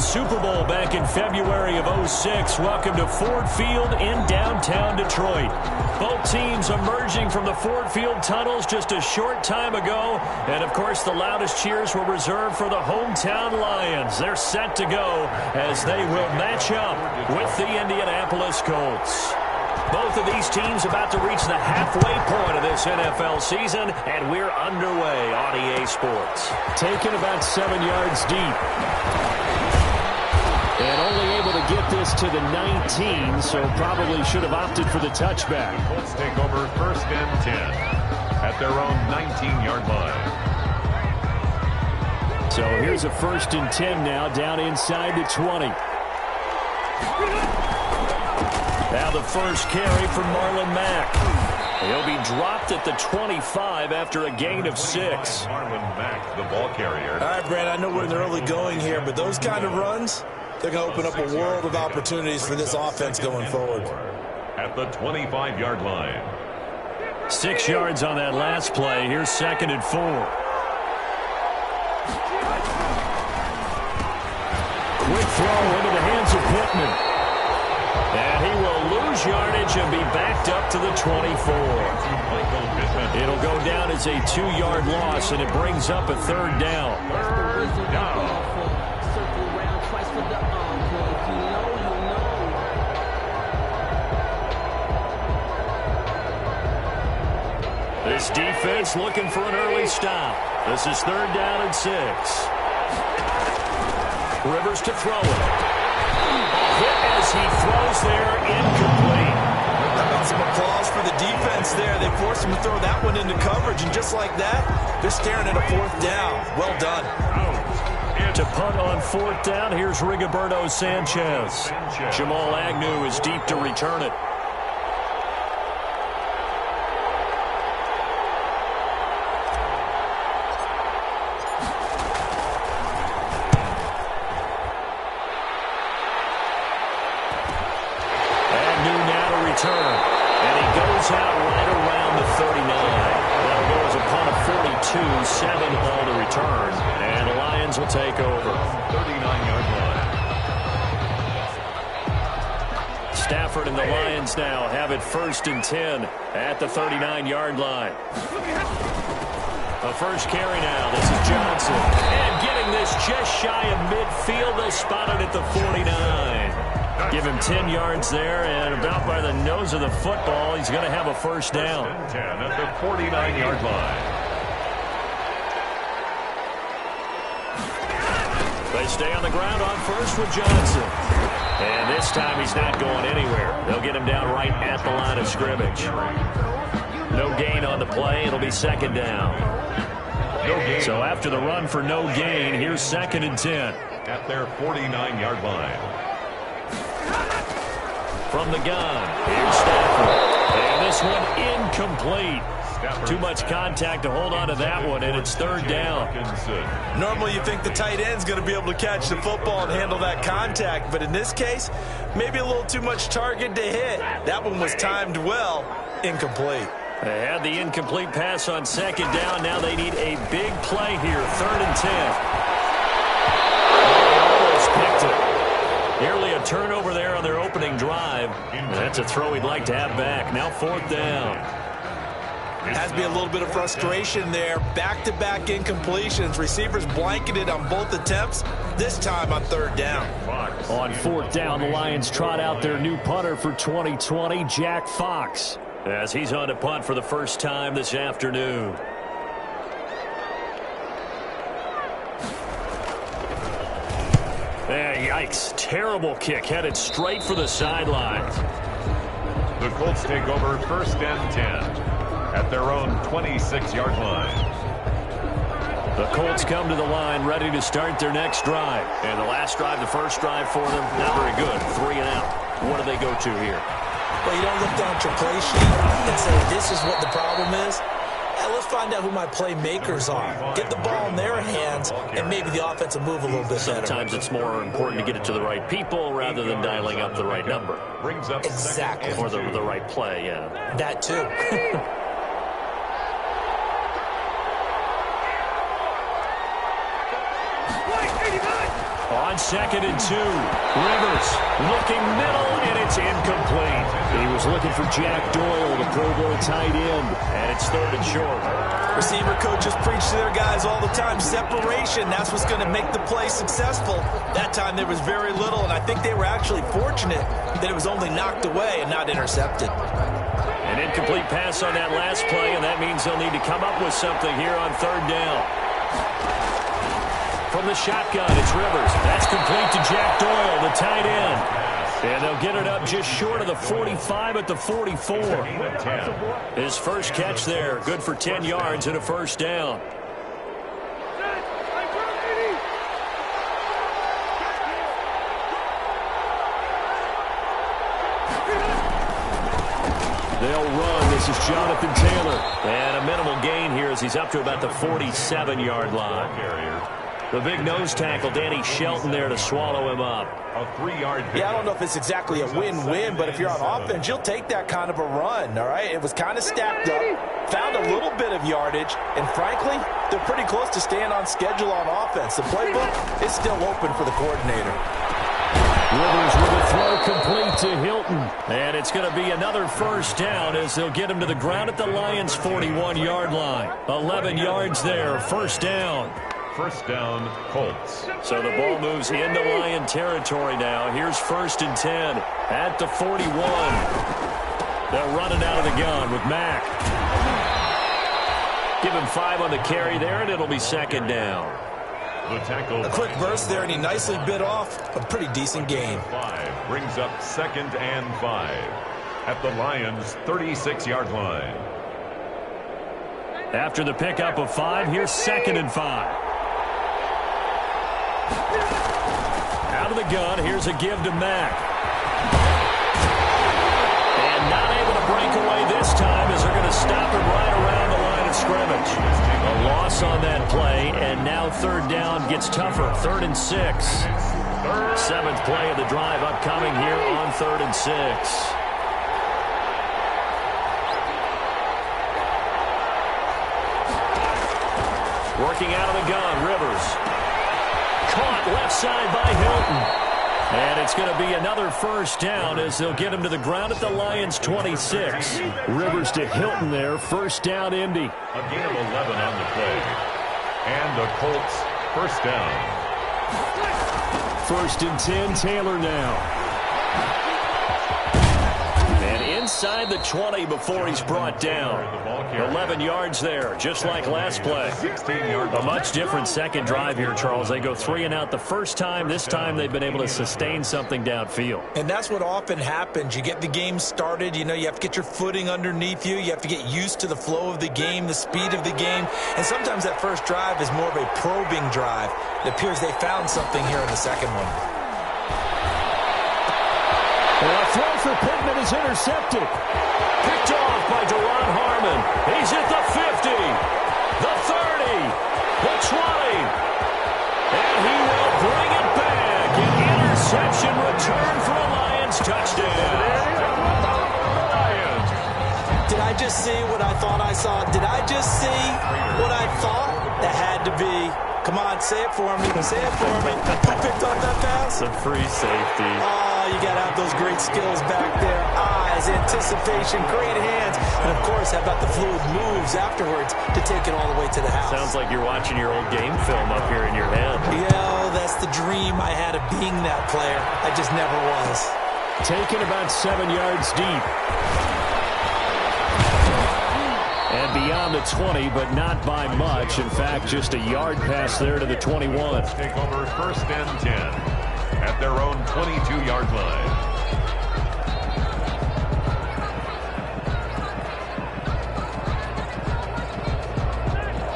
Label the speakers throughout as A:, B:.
A: Super Bowl back in February of '06. Welcome to Ford Field in downtown Detroit. Both teams emerging from the Ford Field tunnels just a short time ago. And, of course, the loudest cheers were reserved for the hometown Lions. They're set to go as they will match up with the Indianapolis Colts. Both of these teams about to reach the halfway point of this NFL season, and we're underway on EA Sports. Taken about 7 yards deep. And only able to get this to the 19, so probably should have opted for the touchback.
B: Colts take over 1st and 10 at their own 19-yard line.
A: So here's a 1st and 10 now, down inside the 20. Now the first carry from Marlon Mack. He'll be dropped at the 25 after a gain of 6.
B: Marlon Mack, the ball carrier.
C: All right, Brad, I know we're in the early going here, but those kind of runs, they're going to open up a world of opportunities for this offense going forward.
B: At the 25-yard line.
A: 6 yards on that last play. Here's 2nd and 4. Quick throw into the hands of Pittman. And he will lose yardage and be backed up to the 24. It'll go down as a 2-yard loss, and it brings up a 3rd down. This defense looking for an early stop. This is 3rd down and 6. Rivers to throw it. Hit as he throws there, incomplete.
C: How about some applause for the defense there? They forced him to throw that one into coverage, and just like that, they're staring at a 4th down. Well done.
A: To punt on 4th down, here's Rigoberto Sanchez. Jamal Agnew is deep to return it. And he goes out right around the 39. That'll go as a punt of 42, 7 all to return. And the Lions will take over.
B: 39-yard line.
A: Stafford and the Lions now have it 1st and 10 at the 39-yard line. The first carry now. This is Johnson. And getting this just shy of midfield. They'll spot it at the 49. Give him 10 yards there, and about by the nose of the football, he's going to have a 1st down.
B: 10 at the 49-yard line.
A: They stay on the ground on 1st with Johnson. And this time he's not going anywhere. They'll get him down right at the line of scrimmage. No gain on the play. It'll be 2nd down. So after the run for no gain, here's 2nd and 10.
B: At their 49-yard line.
A: From the gun, here's Stafford. And this one incomplete. Too much contact to hold on to that one, and it's 3rd down.
C: Normally you think the tight end's going to be able to catch the football and handle that contact, but in this case, maybe a little too much target to hit. That one was timed well, incomplete.
A: They had the incomplete pass on 2nd down. Now they need a big play here, 3rd and 10. They almost picked it. Nearly a turnover there on their opening drive. That's a throw he'd like to have back. Now 4th down.
C: Has to be a little bit of frustration there. Back-to-back incompletions. Receivers blanketed on both attempts, this time on 3rd down.
A: On 4th down, the Lions trot out their new punter for 2020, Jack Fox, as he's on to punt for the first time this afternoon. Yikes. Terrible kick headed straight for the sidelines.
B: The Colts take over 1st and 10 at their own 26-yard line.
A: The Colts come to the line ready to start their next drive. And the last drive, the first drive for them, not very good. 3 and out. What do they go to here?
C: Well, you don't look down at your play sheet and say, this is what the problem is. Let's find out who my playmakers are. Get the ball in their hands, and maybe the offense will move a little bit better.
A: Sometimes it's more important to get it to the right people rather than dialing up the right number.
B: Brings up
C: exactly.
A: Or the right play, yeah.
C: That too.
A: On 2nd and 2, Rivers looking middle, and it's incomplete. He was looking for Jack Doyle, the Pro Bowl tight end, and it's 3rd and short.
C: Receiver coaches preach to their guys all the time. Separation, that's what's going to make the play successful. That time there was very little, and I think they were actually fortunate that it was only knocked away and not intercepted.
A: An incomplete pass on that last play, and that means they'll need to come up with something here on 3rd down. From the shotgun, it's Rivers. That's complete to Jack Doyle, the tight end. And they'll get it up just short of the 45 at the 44. His first catch there, good for 10 yards and a first down. They'll run. This is Jonathan Taylor. And a minimal gain here as he's up to about the 47-yard line. The big nose tackle, Danny Shelton, there to swallow him up.
B: A 3-yard
C: Yeah, I don't know if it's exactly a win-win, but if you're on offense, you'll take that kind of a run, all right? It was kind of stacked up, found a little bit of yardage, and frankly, they're pretty close to staying on schedule on offense. The playbook is still open for the coordinator.
A: Rivers with a throw complete to Hilton. And it's going to be another first down as they'll get him to the ground at the Lions' 41-yard line. 11 yards there, first down.
B: First down, Colts.
A: So the ball moves into Lion territory now. Here's 1st and 10 at the 41. They'll run it out of the gun with Mack. Give him 5 on the carry there, and it'll be 2nd down.
B: The tackle.
C: A quick burst there, and he nicely bit off a pretty decent gain.
B: 5 brings up 2nd and 5 at the Lions' 36-yard line.
A: After the pickup of 5, here's 2nd and 5. Out of the gun, here's a give to Mack. And not able to break away this time as they're going to stop him right around the line of scrimmage. A loss on that play, and now 3rd down gets tougher. 3rd and 6. 7th play of the drive upcoming here on 3rd and 6. Working out of the gun, Rivers. Caught left side by Hilton. And it's going to be another first down as they'll get him to the ground at the Lions' 26. Rivers to Hilton there, first down Indy.
B: A gain of 11 on the play. And the Colts first down.
A: 1st and 10, Taylor now. And inside the 20 before he's brought down. 11 yards there, just like last play. A much different second drive here, Charles. They go 3 and out the first time. This time they've been able to sustain something downfield.
C: And that's what often happens. You get the game started. You know, you have to get your footing underneath you. You have to get used to the flow of the game, the speed of the game. And sometimes that first drive is more of a probing drive. It appears they found something here in the second one.
A: A throw for Pittman is intercepted. Picked off by Deron Harmon. He's at the 50, the 30, the 20. And he will bring it back. An interception return for a Lions touchdown.
C: Did I just see what I thought I saw? Did I just see what I thought? That had to be. Come on, say it for me. Say it for me. Who picked up that pass?
A: A free safety.
C: Oh, you got to have those great skills back there. Eyes, anticipation, great hands. And, of course, how about the fluid moves afterwards to take it all the way to the house?
A: Sounds like you're watching your old game film up here in your head.
C: Yeah, that's the dream I had of being that player. I just never was.
A: Taken about 7 yards deep. And beyond the 20, but not by much. In fact, just a yard pass there to the 21.
B: Take over 1st and 10 at their own 22-yard line.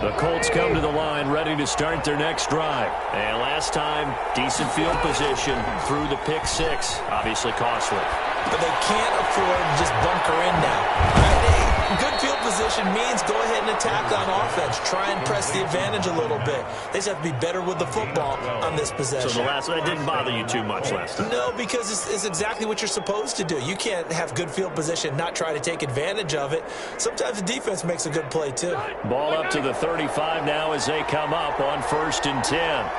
A: The Colts come to the line ready to start their next drive. And last time, decent field position through the pick 6. Obviously costly.
C: But they can't afford to just bunker in now. Right? Good field position means go ahead and attack on offense. Try and press the advantage a little bit. They just have to be better with the football on this possession.
A: So that didn't bother you too much last time?
C: No, because it's exactly what you're supposed to do. You can't have good field position, not try to take advantage of it. Sometimes the defense makes a good play, too.
A: Ball up to the 35 now as they come up on 1st and 10.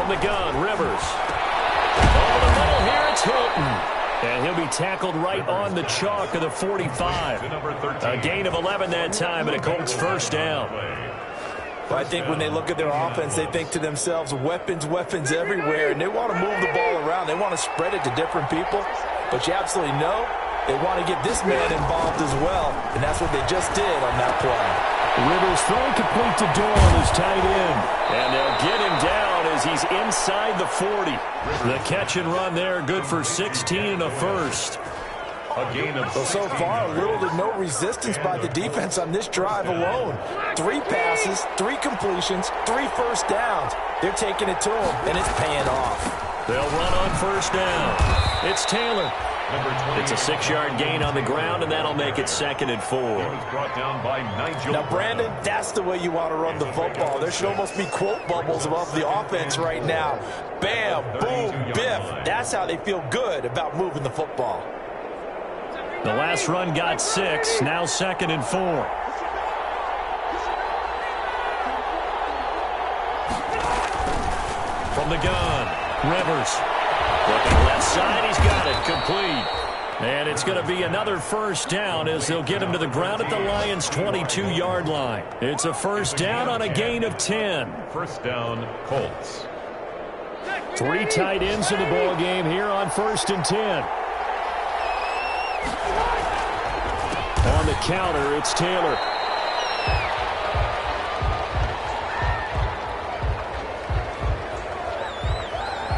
A: From the gun, Rivers. Over the middle here, it's Hilton. And he'll be tackled right on the chalk of the 45. A gain of 11 that time, and a Colts first down.
C: Well, I think when they look at their offense, they think to themselves, weapons, weapons everywhere, and they want to move the ball around. They want to spread it to different people, but you absolutely know they want to get this man involved as well, and that's what they just did on that play.
A: Rivers throwing complete to Doyle, his tight end. And they'll get him down as he's inside the 40. The catch and run there, good for 16 and a first.
C: Well, so far, little to no resistance by the defense on this drive alone. 3 passes, 3 completions, 3 first downs. They're taking it to him, and it's paying off.
A: They'll run on first down. It's Taylor. It's a 6-yard gain on the ground, and that'll make it 2nd and 4.
C: Now, Brandon, that's the way you want to run the football. There should almost be quote bubbles above the offense right now. Bam, boom, biff. That's how they feel good about moving the football.
A: The last run got 6, now 2nd and 4. From the gun, Rivers. Looking left side, he's got it, complete. And it's going to be another first down as they'll get him to the ground at the Lions' 22-yard line. It's a first down on a gain of 10.
B: First down, Colts.
A: 3 tight ends in the ball game here on 1st and 10. On the counter, it's Taylor.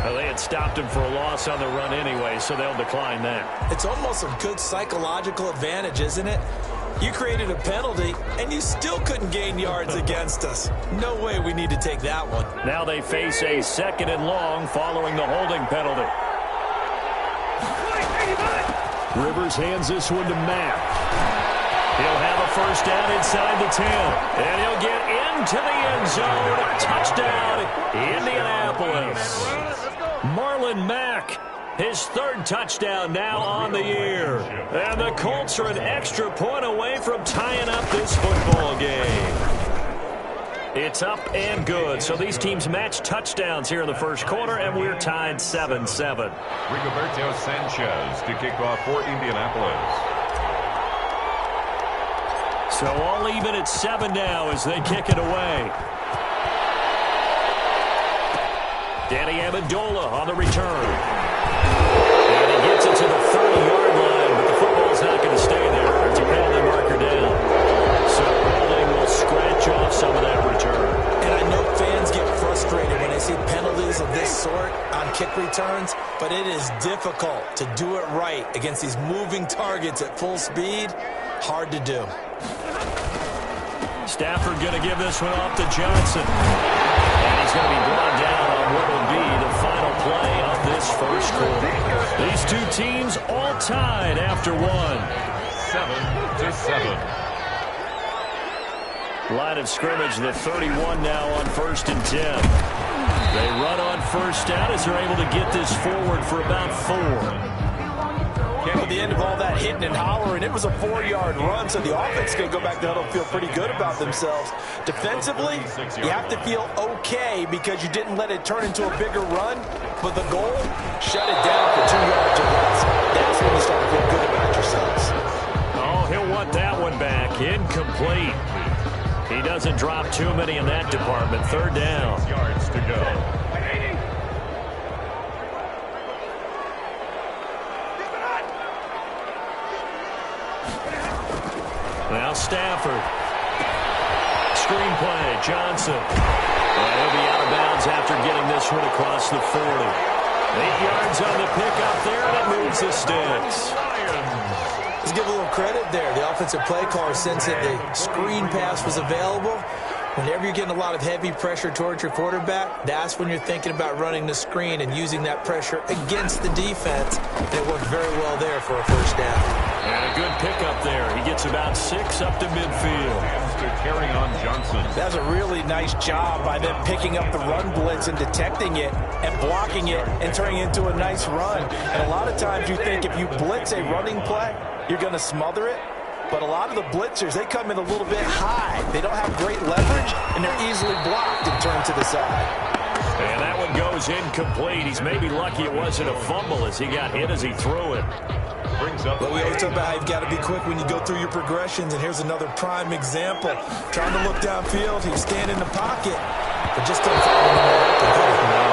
A: Well, they had stopped him for a loss on the run anyway, so they'll decline that.
C: It's almost a good psychological advantage, isn't it? You created a penalty, and you still couldn't gain yards against us. No way we need to take that one.
A: Now they face a 2nd and long following the holding penalty. Rivers hands this one to Mack. He'll have a first down inside the 10. And he'll get into the end zone. Touchdown, Indianapolis. Marlon Mack, his 3rd touchdown now on the year. And the Colts are an extra point away from tying up this football game. It's up and good. So these teams match touchdowns here in the first quarter, and we're tied 7-7.
B: Rigoberto Sanchez to kick off for Indianapolis.
A: So all even at 7 now as they kick it away. Danny Amendola on the return. And he gets it to the 30-yard line, but the football's not going to stay there. There's a penalty marker down. So holding will scratch off some of that return.
C: And I know fans get frustrated when they see penalties of this sort on kick returns, but it is difficult to do it right against these moving targets at full speed. Hard to do.
A: Stafford going to give this one off to Johnson. And he's going to be brought down on what will be the final play of this first quarter. These 2 teams all tied after 1.
B: 7-7.
A: Line of scrimmage, the 31 now on 1st and 10. They run on first down as they're able to get this forward for about 4.
C: At the end of all that hitting and hollering, it was a 4-yard run, so the offense is going to go back there and feel pretty good about themselves. Defensively, you have to feel okay because you didn't let it turn into a bigger run, but the goal, shut it down for 2 yards or less. That's when you start to feel good about yourselves.
A: Oh, he'll want that one back. Incomplete. He doesn't drop too many in that department. 3rd down.
B: Yards to go.
A: Now Stafford. Screenplay, Johnson. And he'll be out of bounds after getting this one across the 40. 8 yards on the pickup there, and it moves the sticks.
C: Let's give a little credit there. The offensive play caller sensed that the screen pass was available. Whenever you're getting a lot of heavy pressure towards your quarterback, that's when you're thinking about running the screen and using that pressure against the defense. And it worked very well there for a first down.
A: And a good pickup there. He gets about 6 up to midfield.
B: To carry on Johnson.
C: That's a really nice job by them picking up the run blitz and detecting it and blocking it and turning it into a nice run. And a lot of times you think if you blitz a running play, you're going to smother it. But a lot of the blitzers, they come in a little bit high. They don't have great leverage, and they're easily blocked and turned to the side.
A: And that one goes is incomplete. He's maybe lucky it wasn't a fumble as he got hit as he threw it.
C: But we always talk about how you've got to be quick when you go through your progressions, and here's another prime example. Trying to look downfield, he was standing in the pocket, but just don't follow him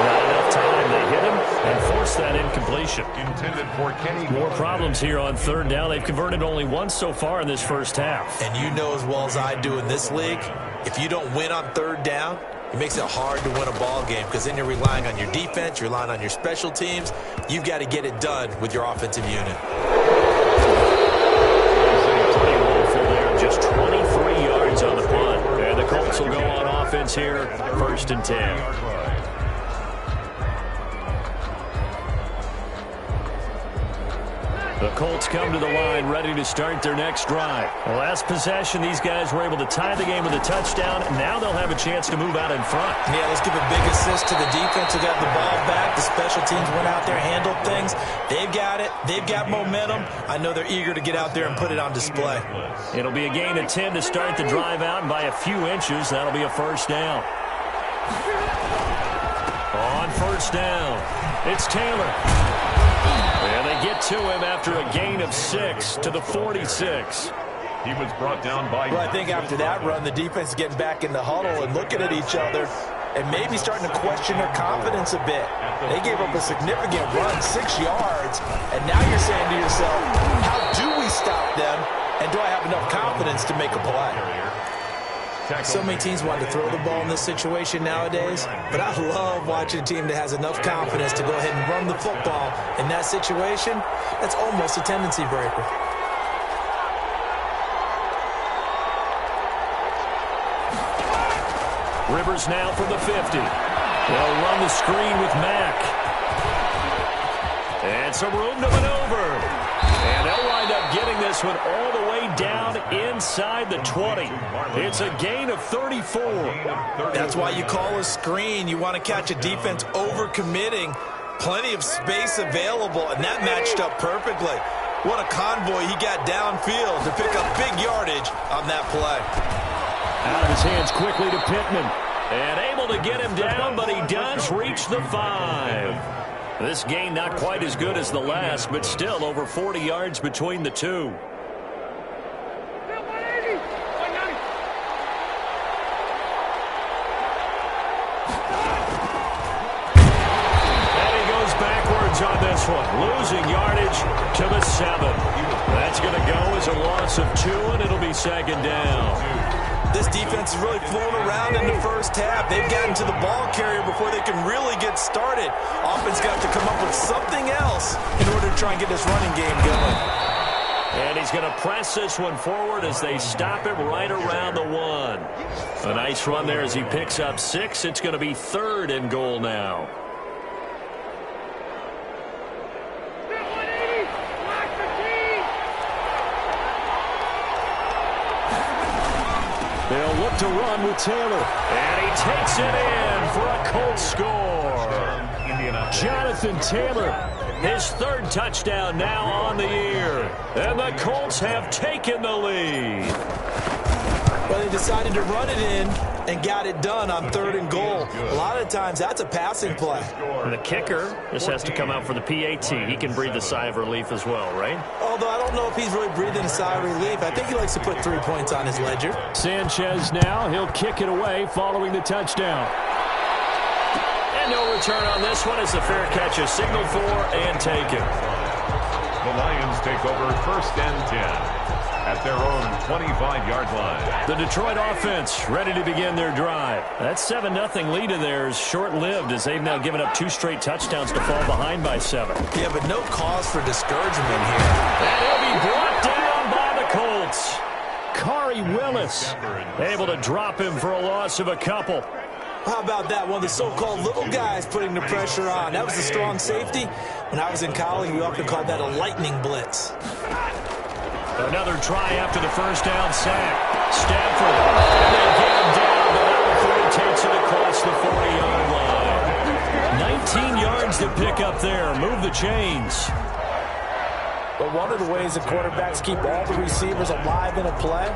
A: not enough time. They hit him and forced that incompletion.
B: Intended for Kenny.
A: More problems here on third down. They've converted only once so far in this first half.
C: And you know as well as I do in this league, if you don't win on third down, it makes it hard to win a ball game because then you're relying on your defense, you're relying on your special teams. You've got to get it done with your offensive unit. Just
A: 23 yards on the punt. And the Colts will go on offense here, 1st and 10. The Colts come to the line ready to start their next drive. The last possession, these guys were able to tie the game with a touchdown. Now they'll have a chance to move out in front.
C: Yeah, let's give a big assist to the defense who got the ball back. The special teams went out there, handled things. They've got it. They've got momentum. I know they're eager to get out there and put it on display.
A: It'll be a gain of 10 to start the drive out, and by a few inches, that'll be a first down. On first down, it's Taylor. And they get to him after a gain of 6 to the 46.
B: He was brought down by...
C: Well, I think after that run, the defense is getting back in the huddle and looking at each other and maybe starting to question their confidence a bit. They gave up a significant run, 6 yards, and now you're saying to yourself, how do we stop them, and do I have enough confidence to make a play? So many teams want to throw the ball in this situation nowadays, but I love watching a team that has enough confidence to go ahead and run the football. In that situation, that's almost a tendency breaker.
A: Rivers now from the 50. They'll run the screen with Mack. And some room to maneuver. And they'll wind up getting this one all the way down inside the 20. It's a gain of 34.
C: That's why you call a screen. You want to catch a defense over-committing. Plenty of space available, and that matched up perfectly. What a convoy he got downfield to pick up big yardage on that play.
A: Out of his hands quickly to Pittman. And able to get him down, but he does reach the 5. This gain not quite as good as the last, but still over 40 yards between the two. And he goes backwards on this one, losing yardage to the 7. That's going to go as a loss of 2, and it'll be 2nd down.
C: This defense has really flown around in the first half. They've gotten to the ball carrier before they can really get started. Offense got to come up with something else in order to try and get this running game going.
A: And he's going to press this one forward as they stop him right around the 1. A nice run there as he picks up 6. It's going to be 3rd and goal now. They'll look to run with Taylor. And he takes it in for a Colts score. Jonathan Taylor, his 3rd touchdown now on the year. And the Colts have taken the lead.
C: Well, they decided to run it in and got it done on 3rd and goal. A lot of times, that's a passing play.
A: And the kicker just has to come out for the PAT. He can breathe a sigh of relief as well, right?
C: Although I don't know if he's really breathing a sigh of relief. I think he likes to put 3 points on his ledger.
A: Sanchez now. He'll kick it away following the touchdown. And no return on this one as the fair catch is signaled for and taken.
B: The Lions take over 1st and 10. At their own 25-yard line.
A: The Detroit offense ready to begin their drive. That 7-0 lead of theirs short-lived as they've now given up 2 straight touchdowns to fall behind by 7.
C: Yeah, but no cause for discouragement here.
A: And he'll be brought down by the Colts. Khari Willis able to drop him for a loss of a couple.
C: How about that? One of the so-called little guys putting the pressure on. That was a strong safety. When I was in college, we often called that a lightning blitz.
A: Another try after the first down sack. Stafford. And they get him down, but now the 3 takes it across the 40-yard line. 19 yards to pick up there. Move the chains.
C: But one of the ways the quarterbacks keep all the receivers alive in a play,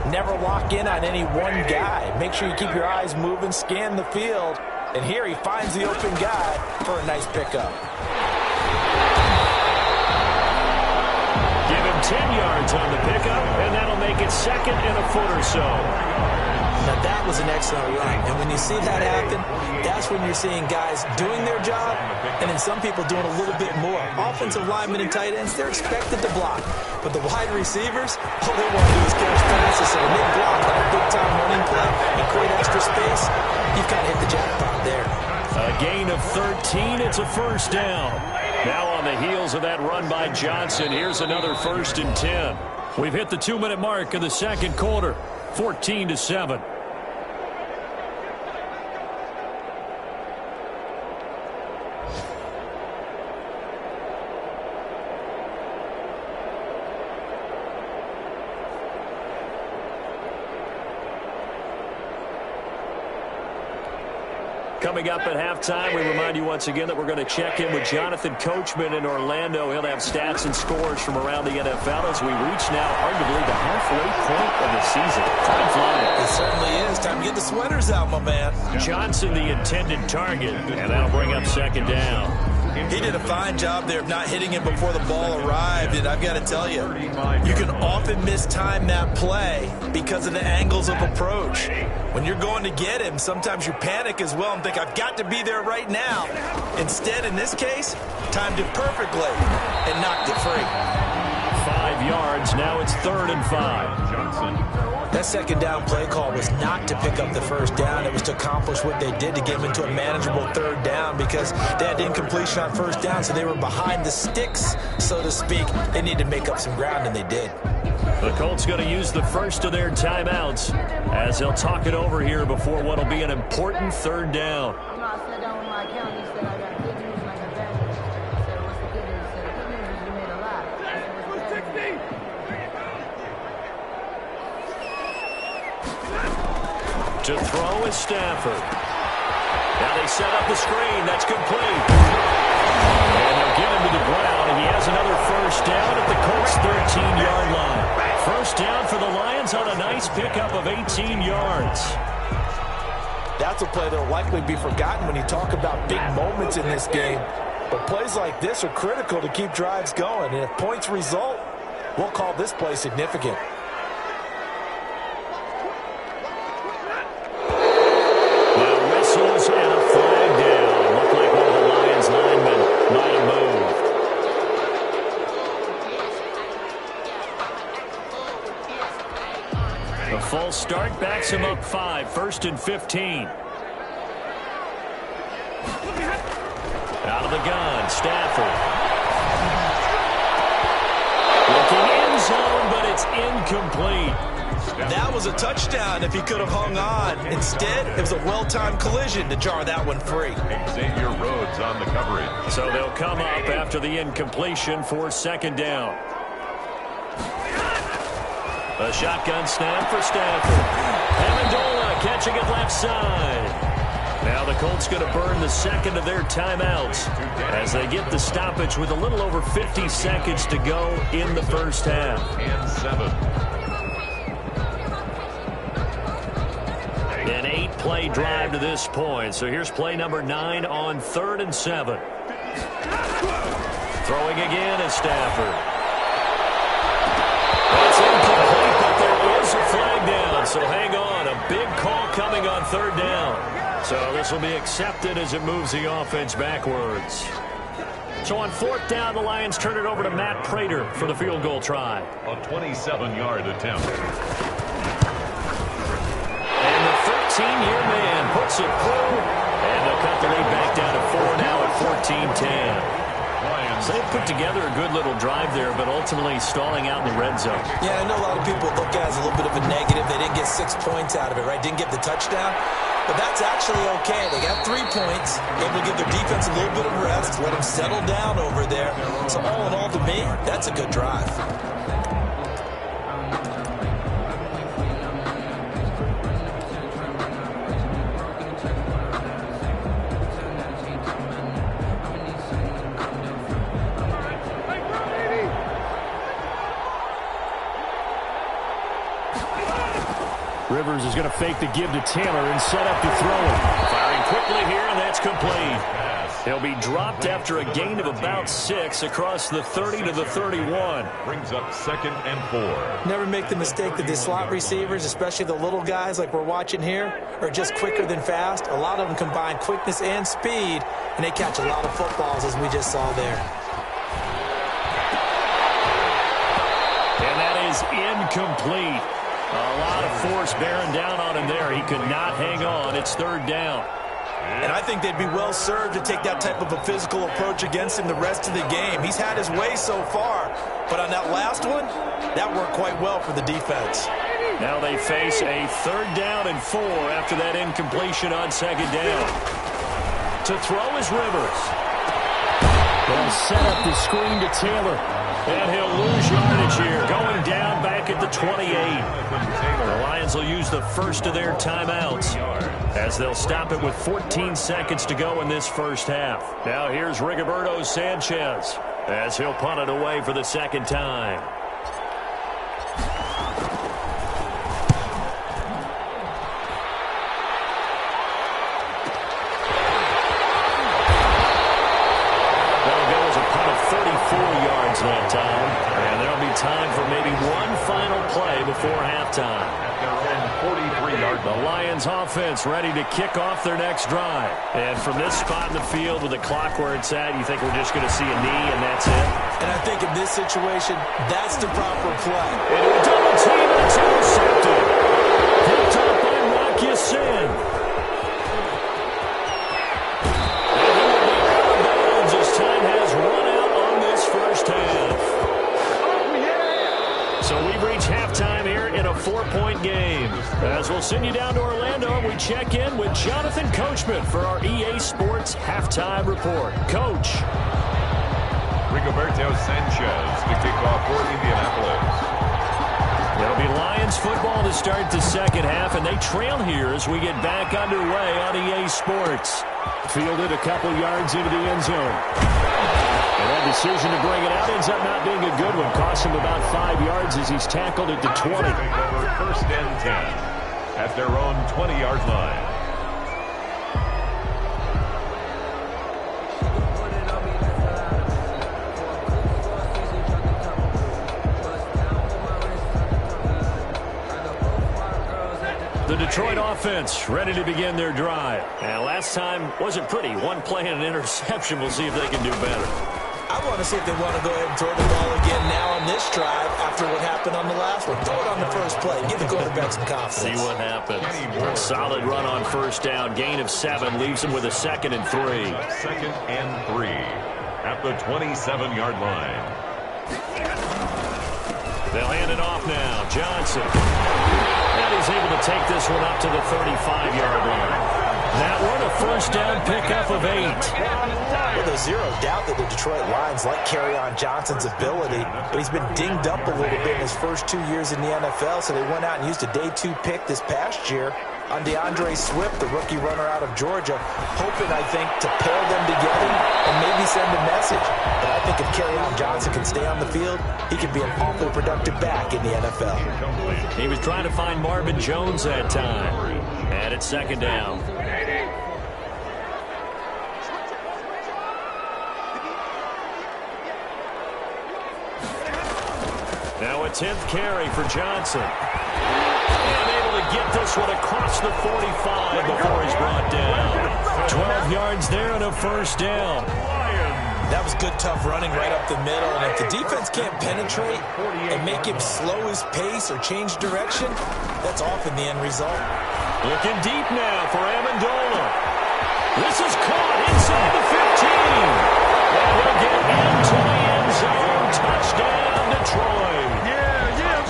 C: never lock in on any one guy. Make sure you keep your eyes moving, scan the field, And here he finds the open guy for a nice pickup.
A: Give him 10 yards on the pickup, and that'll make it second and a foot or so.
C: Now, that was an excellent run. And when you see that happen, that's when you're seeing guys doing their job and then some people doing a little bit more. Offensive linemen and tight ends, they're expected to block. But the wide receivers, all they want to do is catch passes. So when they block on a big-time running play and create extra space, you've kind of hit the jackpot there.
A: A gain of 13. It's a first down. Now on the heels of that run by Johnson, here's another 1st and 10. We've hit the 2-minute mark of the second quarter. 14-7. Coming up at halftime, we remind you once again that we're going to check in with Jonathan Coachman in Orlando. He'll have stats and scores from around the NFL as we reach now arguably the halfway point of the season. Time flying.
C: It certainly is. Time to get the sweaters out, my man.
A: Johnson, the intended target, and that'll bring up second down.
C: He did a fine job there of not hitting him before the ball arrived, and I've got to tell you, you can often mistime that play because of the angles of approach. When you're going to get him, sometimes you panic as well and think, I've got to be there right now. Instead, in this case, timed it perfectly and knocked it free.
A: 5 yards. Now it's 3rd and 5.
B: Johnson.
C: That second down play call was not to pick up the first down. It was to accomplish what they did to get them into a manageable 3rd down because they had incompletion on first down, so they were behind the sticks, so to speak. They needed to make up some ground, and they did.
A: The Colts going to use the first of their timeouts as they'll talk it over here before what will be an important 3rd down.
D: I'm not sitting down with my account. He said I got good news and I got bad news. I said, what's the good news? He said, the good news is you made a lot. I said, what's the bad news?
A: To throw is Stafford. Now they set up the screen. That's complete. And they'll get him to the ground, and he has another first down at the Colts' 13-yard line. First down for the Lions on a nice pickup of 18 yards.
C: That's a play that will likely be forgotten when you talk about big moments in this game. But plays like this are critical to keep drives going. And if points result, we'll call this play significant.
A: Whistles and a flag down. Looked like one of the Lions linemen might have moved. The false start backs him up 5. 1st and 15. Out of the gun, Stafford. Looking end zone, but it's incomplete.
C: That was a touchdown if he could have hung on. Instead, it was a well-timed collision to jar that one free.
B: Xavier Rhodes on the coverage.
A: So they'll come up after the incompletion for 2nd down. A shotgun snap for Stafford. Amendola catching it left side. Now the Colts going to burn the second of their timeouts as they get the stoppage with a little over 50 seconds to go in the first half.
B: And 7.
A: An 8-play drive to this point. So here's play number 9 on 3rd and 7. Throwing again is Stafford. That's incomplete, but there is a flag down. So hang on. A big call coming on 3rd down. So this will be accepted as it moves the offense backwards. So on 4th down, the Lions turn it over to Matt Prater for the field goal try.
B: A 27-yard attempt.
A: 13-year man puts it through, and they'll cut the lead back down to 4 now at 14-10. So they put together a good little drive there, but ultimately stalling out in the red zone.
C: Yeah, I know a lot of people look at it as a little bit of a negative. They didn't get 6 points out of it, right? Didn't get the touchdown. But that's actually okay. They got 3 points, able to give their defense a little bit of rest, let them settle down over there. So all in all, to me, that's a good drive.
A: Rivers is going to fake the give to Taylor and set up to throw it. Firing quickly here, and that's complete. He'll be dropped after a gain of about 6 across the 30 to the 31.
B: Brings up 2nd and 4.
C: Never make the mistake that the slot receivers, especially the little guys like we're watching here, are just quicker than fast. A lot of them combine quickness and speed, and they catch a lot of footballs, as we just saw there.
A: And that is incomplete. A lot of force bearing down on him there. He could not hang on. It's 3rd down.
C: And I think they'd be well served to take that type of a physical approach against him the rest of the game. He's had his way so far, but on that last one, that worked quite well for the defense.
A: Now they face a 3rd down and 4 after that incompletion on 2nd down. To throw is Rivers. They'll set up the screen to Taylor. And he'll lose yardage here, going down back at the 28. The Lions will use the first of their timeouts as they'll stop it with 14 seconds to go in this first half. Now here's Rigoberto Sanchez as he'll punt it away for the 2nd time. That time, and there'll be time for maybe one final play before halftime.
B: At their own 43-yard line.
A: The Lions offense ready to kick off their next drive. And from this spot in the field with the clock where it's at, you think we're just going to see a knee and that's it?
C: And I think in this situation, that's the proper play.
A: Into a double team, and it's intercepted. Picked up by Rock Ya-Sin. Time has run out on this first half. So we've reached halftime here in a 4-point game. As we'll send you down to Orlando, we check in with Jonathan Coachman for our EA Sports Halftime Report. Coach.
B: Rigoberto Sanchez to kick off for Indianapolis.
A: It'll be Lions football to start the second half, and they trail here as we get back underway on EA Sports. Fielded a couple yards into the end zone. And that decision to bring it out ends up not being a good one. Cost him about 5 yards as he's tackled at the 20.
B: Over 1st and 10 at their own 20-yard line.
A: The Detroit offense ready to begin their drive. And last time wasn't pretty. One play and an interception. We'll see if they can do better.
C: I want to see if they want to go ahead and throw the ball again now on this drive after what happened on the last one. Throw it on the first play. Give the quarterback some confidence.
A: See what happens. Solid run on 1st down. Gain of 7 leaves him with a 2nd and 3.
B: 2nd and 3 at the 27-yard line.
A: They'll hand it off now. Johnson. And he's able to take this one up to the 35-yard line. That one, a 1st down pickup of 8.
C: Well, there's zero doubt that the Detroit Lions like Kerryon Johnson's ability, but he's been dinged up a little bit in his first 2 years in the NFL, so they went out and used a day 2 pick this past year on DeAndre Swift, the rookie runner out of Georgia, hoping, I think, to pair them together and maybe send a message. But I think if Kerryon Johnson can stay on the field, he can be an awfully productive back in the NFL.
A: He was trying to find Marvin Jones that time. And it's 2nd down. Now a 10th carry for Johnson. And able to get this one across the 45 before he's brought down. 12 yards there and a 1st down.
C: That was good, tough running right up the middle. And if the defense can't penetrate and make him slow his pace or change direction, that's often the end result.
A: Looking deep now for Amendola. This is caught inside the 15. And he'll get into the end zone. Touchdown, Detroit.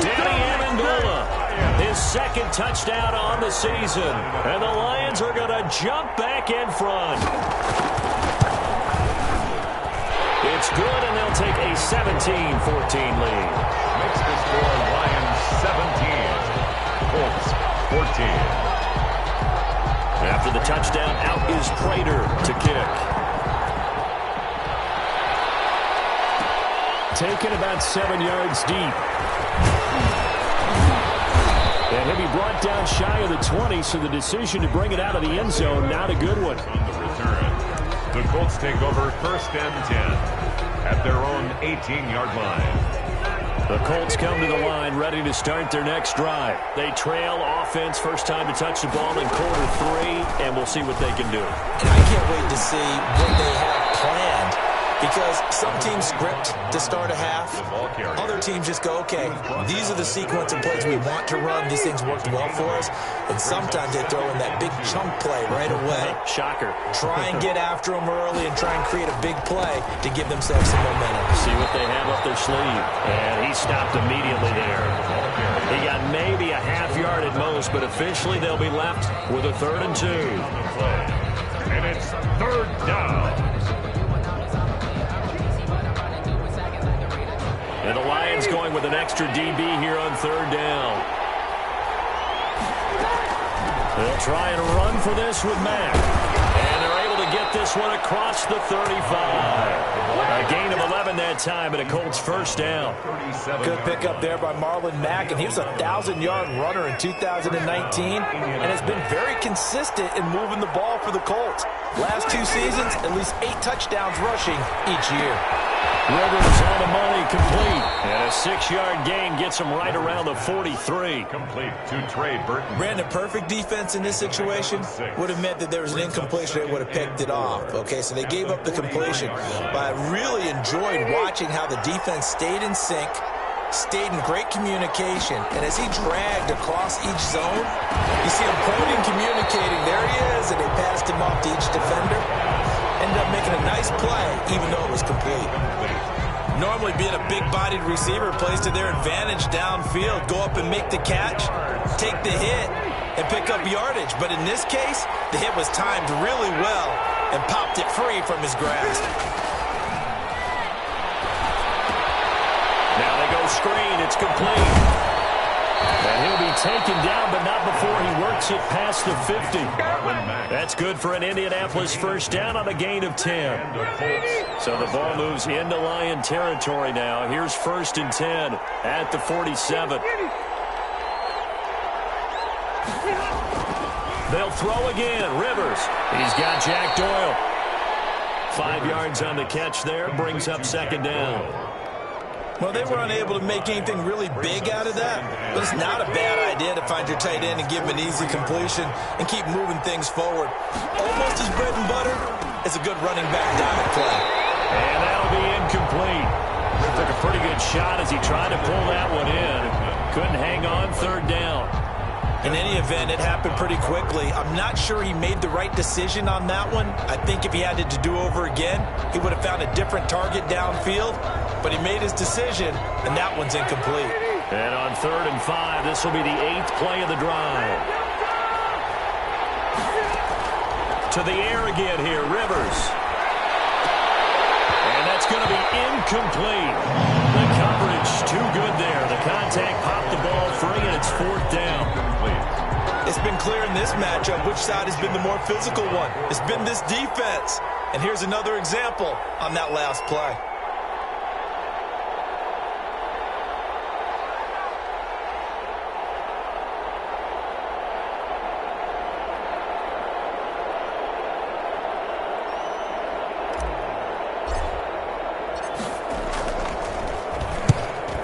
A: Danny Amendola, his 2nd touchdown on the season. And the Lions are going to jump back in front. It's good, and they'll take a 17-14 lead.
B: Makes the score Lions 17, Colts 14.
A: After the touchdown, out is Prater to kick. Taken about 7 yards deep. And he'll be brought down shy of the 20, so the decision to bring it out of the end zone, not a good one.
B: On the return, the Colts take over 1st and 10 at their own 18-yard line.
A: The Colts come to the line ready to start their next drive. They trail offense, first time to touch the ball in quarter 3, and we'll see what they can do.
C: And I can't wait to see what they have planned, because some teams script to start a half. Other teams just go, okay, these are the sequence of plays we want to run. These things worked well for us. And sometimes they throw in that big chunk play right away.
A: Shocker.
C: Try and get after them early and try and create a big play to give themselves some momentum.
A: See what they have up their sleeve. And he stopped immediately there. He got maybe a half yard at most, but officially they'll be left with a 3rd and 2.
B: And it's 3rd down.
A: And the Lions going with an extra DB here on 3rd down. They'll try and run for this with Mack. And they're able to get this one across the 35. A gain of 11 that time, and a Colts 1st down.
C: Good pickup there by Marlon Mack, and he was a 1,000-yard runner in 2019 and has been very consistent in moving the ball for the Colts. Last 2 seasons, at least 8 touchdowns rushing each year.
A: Rivers on the money, complete. And a 6-yard gain gets him right around the 43.
B: Complete to Trey Burton.
C: Brandon, perfect defense in this situation would have meant that there was an incompletion. They would have picked it off. Okay, so they gave up the completion. But I really enjoyed watching how the defense stayed in sync, stayed in great communication. And as he dragged across each zone, you see him pointing, communicating. There he is, and they passed him off to each defender. Ended up making a nice play, even though it was complete. Normally being a big-bodied receiver plays to their advantage downfield. Go up and make the catch, take the hit, and pick up yardage. But in this case, the hit was timed really well and popped it free from his grasp.
A: Now they go screen. It's complete. And he'll be taken down, but not before he works it past the 50. That's good for an Indianapolis 1st down on a gain of 10. So the ball moves into Lion territory now. Here's 1st and 10 at the 47. They'll throw again. Rivers. He's got Jack Doyle. 5 yards on the catch there. Brings up 2nd down.
C: Well, they were unable to make anything really big out of that, but it's not a bad idea to find your tight end and give him an easy completion and keep moving things forward. Almost as bread and butter as a good running back dive play.
A: And that'll be incomplete. Took a pretty good shot as he tried to pull that one in. Couldn't hang on 3rd down.
C: In any event, it happened pretty quickly. I'm not sure he made the right decision on that one. I think if he had it to do over again, he would have found a different target downfield. But he made his decision, and that one's incomplete.
A: And on 3rd and 5, this will be the 8th play of the drive. To the air again here, Rivers. And that's going to be incomplete. The coverage too good there. The contact popped the ball free, and it's 4th down.
C: It's been clear in this matchup which side has been the more physical one. It's been this defense. And here's another example on that last play.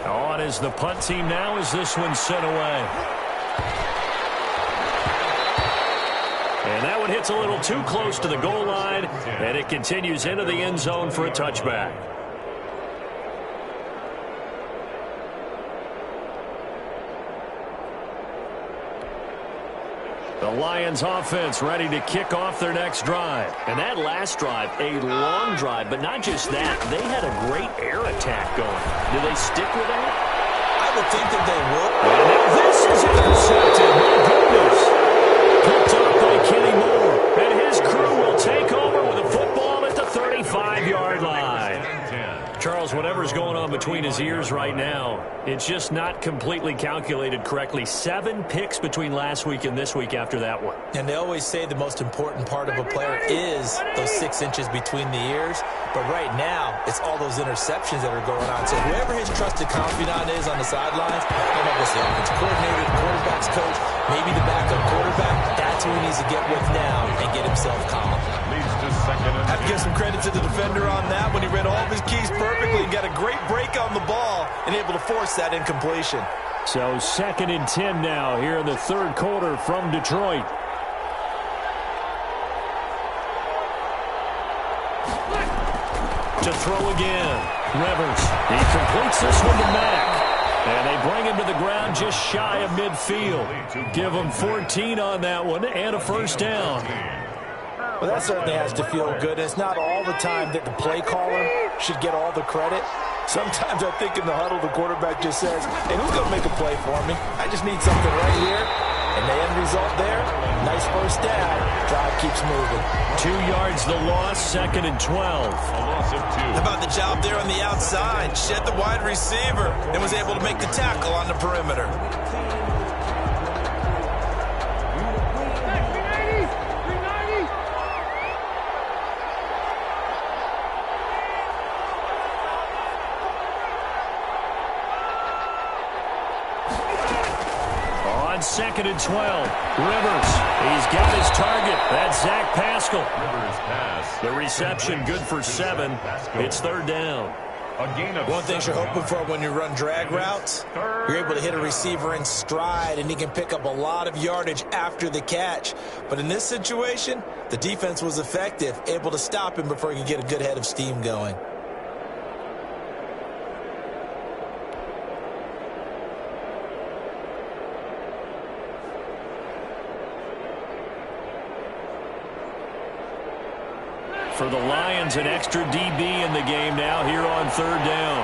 A: On is the punt team now as this one's sent away. And that one hits a little too close to the goal line, and it continues into the end zone for a touchback. The Lions offense ready to kick off their next drive. And that last drive, a long drive, but not just that. They had a great air attack going. Do they stick with that?
C: I would think that they would.
A: And now this is intercepted. My goodness. Picked up by Kenny Moore. And his crew will take over with a football at the 35-yard line. Charles, Charles, whatever's going on between his ears right now, it's just not completely calculated correctly. 7 picks between last week and this week after that one.
C: And they always say the most important part of a player is those 6 inches between the ears. But right now, it's all those interceptions that are going on. So whoever his trusted confidant is on the sidelines, I don't know if it's the offensive coordinator, the quarterback's coach, maybe the backup quarterback, that's who he needs to get with now and get himself calm.
B: Leads to second and
C: I have to give some credit to the defender on that when he read all of his keys perfectly and got a great break on the ball and able to force that incompletion.
A: So 2nd and 10 now here in the third quarter from Detroit. To throw again. Rivers. He completes this one to Mack. And they bring him to the ground just shy of midfield. Give him 14 on that one and a first down.
C: Well, that certainly has to feel good. It's not all the time that the play caller should get all the credit. Sometimes I think in the huddle, the quarterback just says, hey, who's going to make a play for me? I just need something right here. And the end result there, nice first down. Drive keeps moving.
A: 2 yards the loss, 2nd and 12.
B: a loss of 2.
C: How about the job there on the outside? Shed the wide receiver and was able to make the tackle on the perimeter.
A: On 2nd and 12, Rivers, he's got his target. That's Zach Pascal.
B: Rivers pass.
A: The reception good for 7. It's 3rd down.
B: A gain of
C: One thing you're hoping for when you run drag routes, you're able to hit a receiver in stride, and he can pick up a lot of yardage after the catch. But in this situation, the defense was effective, able to stop him before he could get a good head of steam going.
A: For the Lions, an extra DB in the game now here on 3rd down.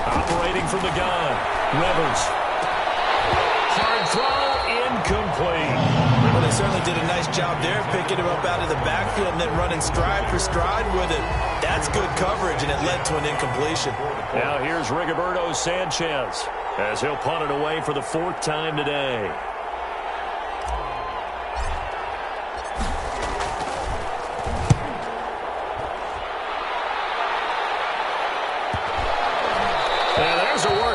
A: Operating from the gun, Rivers. Hard throw, incomplete.
C: Well, they certainly did a nice job there, picking him up out of the backfield and then running stride for stride with it. That's good coverage, and it led to an incompletion.
A: Now here's Rigoberto Sanchez as he'll punt it away for the 4th time today.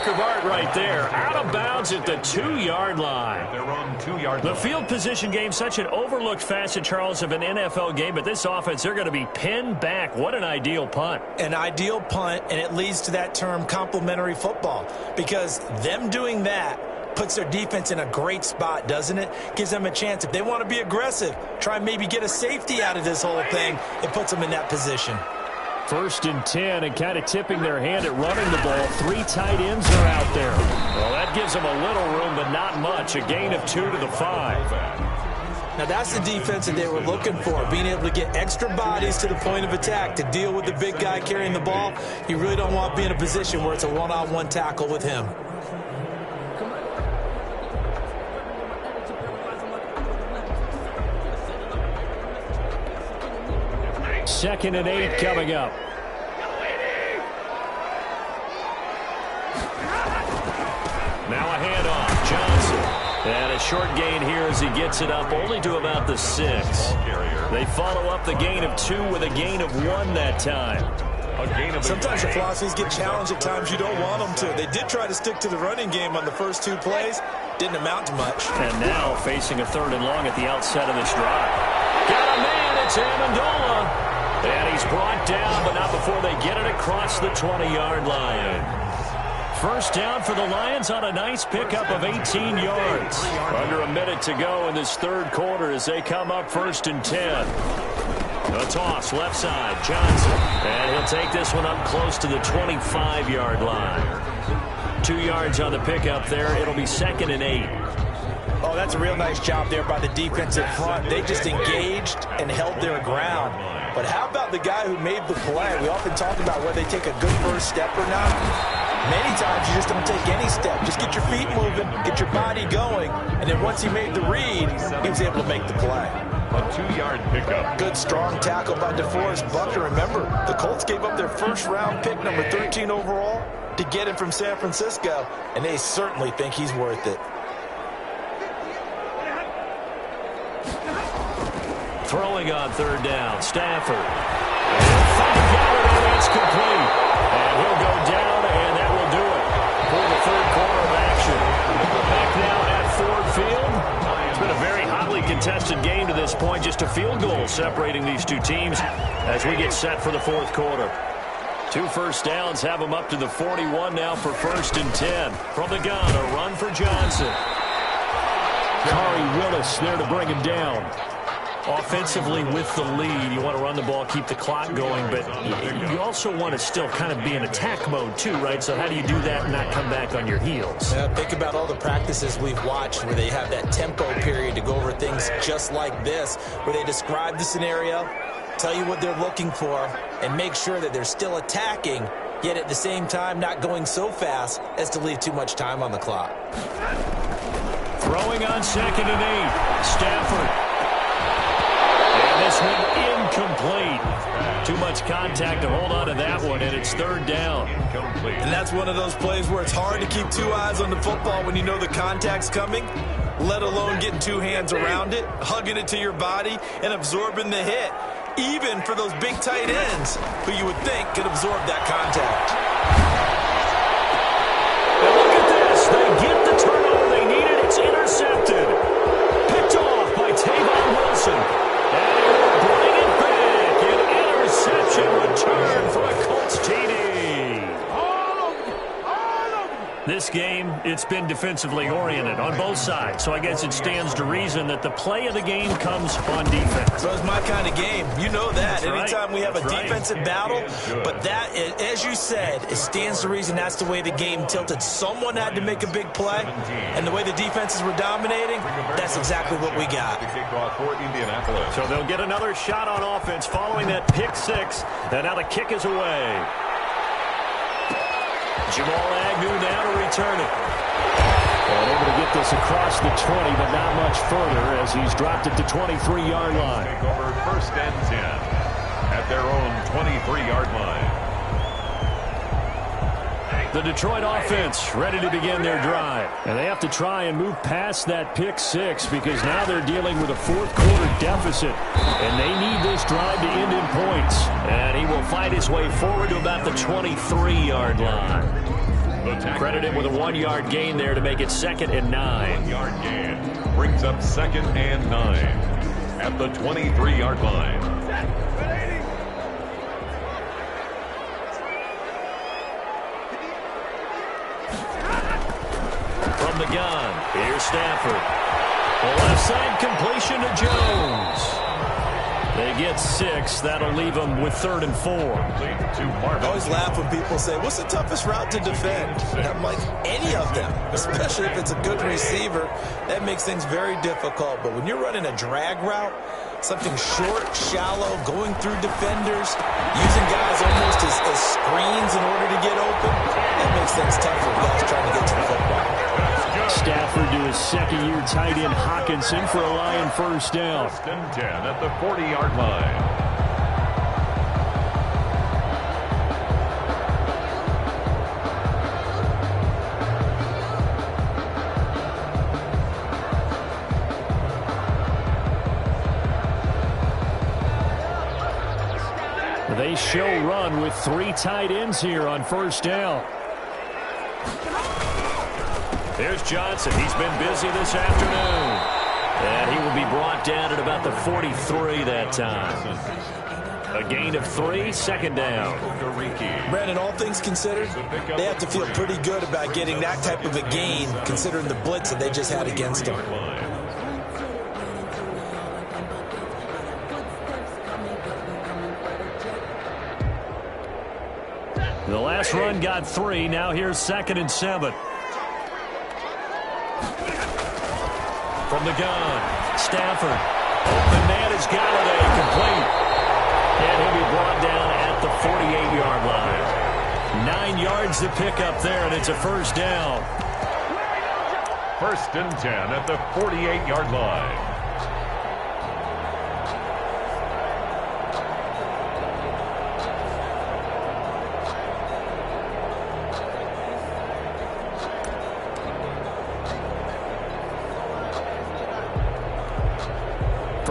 A: Of art right there, out of bounds at the 2-yard line.
B: their own 2-yard
A: The
B: line.
A: field position game, such an overlooked facet, Charles, of an NFL game, but this offense, they're going to be pinned back. What an ideal punt.
C: An ideal punt, and it leads to that term complementary football, because them doing that puts their defense in a great spot, doesn't it? Gives them a chance. If they want to be aggressive, try and maybe get a safety out of this whole thing, it puts them in that position.
A: 1st and 10, and kind of tipping their hand at running the ball. 3 tight ends are out there. Well, that gives them a little room, but not much. A gain of 2 to the 5.
C: Now, that's the defense that they were looking for, being able to get extra bodies to the point of attack to deal with the big guy carrying the ball. You really don't want to be in a position where it's a one-on-one tackle with him.
A: Second and 8 coming up. Now a handoff. Johnson. And a short gain here as he gets it up only to about the 6. They follow up the gain of 2 with a gain of 1 that time.
C: Sometimes your philosophies get challenged at times you don't want them to. They did try to stick to the running game on the first 2 plays. Didn't amount to much.
A: And now facing a 3rd and long at the outset of this drive. Got a man. It's Amendola. And he's brought down, but not before they get it across the 20-yard line. First down for the Lions on a nice pickup of 18 yards. Under a minute to go in this 3rd quarter as they come up 1st and 10. A toss, left side, Johnson. And he'll take this one up close to the 25-yard line. 2 yards on the pickup there. It'll be 2nd and 8.
C: Oh, that's a real nice job there by the defensive front. They just engaged and held their ground. But how about the guy who made the play? We often talk about whether they take a good first step or not. Many times you just don't take any step. Just get your feet moving, get your body going, and then once he made the read, he was able to make the play.
B: A 2-yard pickup.
C: Good strong tackle by DeForest Buckner. Remember, the Colts gave up their first-round pick, number 13 overall, to get him from San Francisco, and they certainly think he's worth it.
A: Throwing on third down, Stafford. It's complete. And he'll go down, and that will do it for the third quarter of action. Back now at Ford Field. It's been a very hotly contested game to this point. Just a field goal separating these two teams as we get set for the fourth quarter. 2 first downs have them up to the 41 now for 1st and 10. From the gun, a run for Johnson. Khari Willis there to bring him down. Offensively with the lead, you want to run the ball, keep the clock going, but you also want to still kind of be in attack mode too, right? So how do you do that and not come back on your heels?
C: Think about all the practices we've watched where they have that tempo period to go over things just like this, where they describe the scenario, tell you what they're looking for, and make sure that they're still attacking, yet at the same time not going so fast as to leave too much time on the clock.
A: Throwing on 2nd and 8, Stafford. This one incomplete. Too much contact to hold on to that one, and it's 3rd down.
C: And that's one of those plays where it's hard to keep 2 eyes on the football when you know the contact's coming, let alone getting 2 hands around it, hugging it to your body, and absorbing the hit, even for those big tight ends who you would think could absorb that contact.
A: And look at this. They get the turnover they needed. It's intercepted. Picked off by Tavon Wilson. Bring it back. An interception return for a Colts TD. This game, it's been defensively oriented on both sides, so I guess it stands to reason that the play of the game comes on defense.
C: So it's my kind of game. You know that.
A: That's
C: Anytime
A: right.
C: we have a
A: That's
C: defensive
A: right.
C: battle, but that, as you said, it stands to reason that's the way the game tilted. Someone had to make a big play, and the way the defenses were dominating, that's exactly what we got.
A: So they'll get another shot on offense following that pick 6, and now the kick is away. Jamal Agnew now to return it. And able to get this across the 20, but not much further as he's dropped it to 23-yard line.
B: Take over 1st and 10 at their own 23-yard line.
A: The Detroit offense ready to begin their drive. And they have to try and move past that pick 6 because now they're dealing with a fourth quarter deficit. And they need this drive to end in points. And he will fight his way forward to about the 23-yard line. Credited with a 1-yard gain there to make it 2nd and 9.
B: 1-yard gain brings up 2nd and 9 at the 23-yard line.
A: From the gun, here's Stafford. The left side completion to Jones. They get 6. That'll leave them with 3rd and 4.
C: I always laugh when people say, what's the toughest route to defend? And I'm like, any of them, especially if it's a good receiver. That makes things very difficult. But when you're running a drag route, something short, shallow, going through defenders, using guys almost as screens in order to get open, that makes things tough for guys trying to get to the football.
A: Stafford to his 2nd-year tight end Hawkinson for a Lion first down.
B: 1st and 10 at the 40-yard line.
A: They show run with 3 tight ends here on first down. There's Johnson. He's been busy this afternoon. And he will be brought down at about the 43 that time. A gain of 3, 2nd down.
C: Brandon, all things considered, they have to feel pretty good about getting that type of a gain, considering the blitz that they just had against them.
A: The last run got 3. Now here's 2nd and 7. From the gun, Stafford. Open man has got it, complete. And he'll be brought down at the 48-yard line. 9 yards to pick up there, and it's a first down.
B: 1st and 10 at the 48-yard line.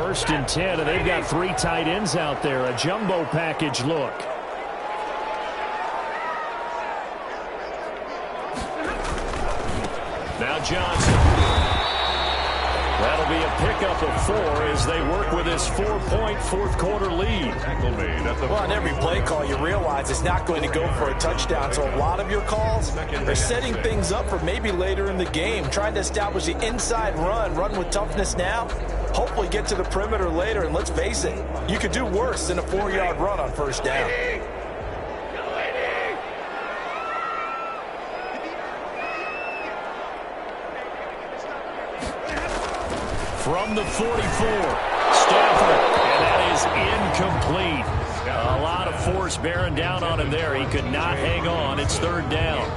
A: 1st and 10, and they've got 3 tight ends out there. A jumbo package look. Now Johnson. That'll be a pickup of 4 as they work with this 4-point fourth-quarter lead.
C: Well, on every play call, you realize it's not going to go for a touchdown. So a lot of your calls are setting things up for maybe later in the game, trying to establish the inside run with toughness now, hopefully get to the perimeter later. And let's face it, you could do worse than a 4-yard run on 1st down.
A: From the 44, Stafford, and that is incomplete. A lot of force bearing down on him there. He could not hang on. It's 3rd down.